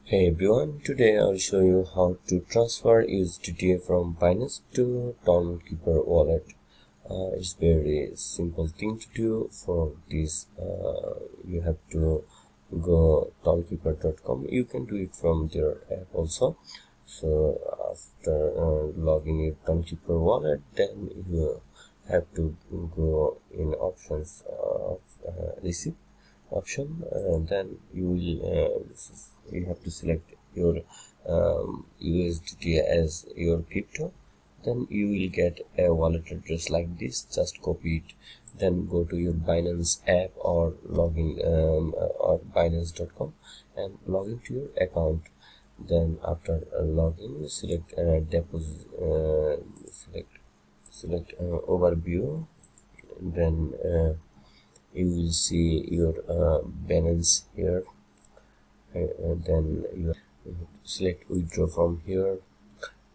Hey everyone, today I'll show you how to transfer Usdt from Binance to Tonkeeper wallet. It's very simple thing to do. For this, you have to go tonkeeper.com. You can do it from their app also. So after logging your Tonkeeper wallet, then you have to go in options of receipt option, and then you have to select your USDT as your crypto. Then you will get a wallet address like this. Just copy it, then go to your Binance app or login or Binance.com and log into your account. Then after login, select deposit, select overview. Then you will see your balance here, and then you select withdraw from here.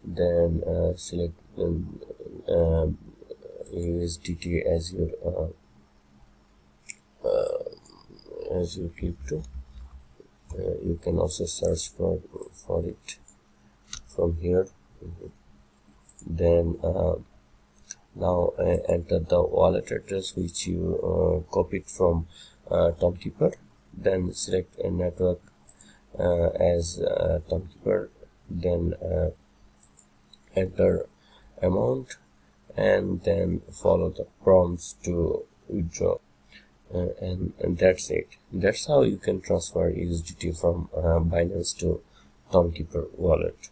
Then select USDT as your crypto. You can also search for it from here. Then now enter the wallet address which you copied from Tonkeeper. Then select a network as Tonkeeper. Then enter amount, and then follow the prompts to withdraw. And that's it. That's how you can transfer USDT from Binance to Tonkeeper wallet.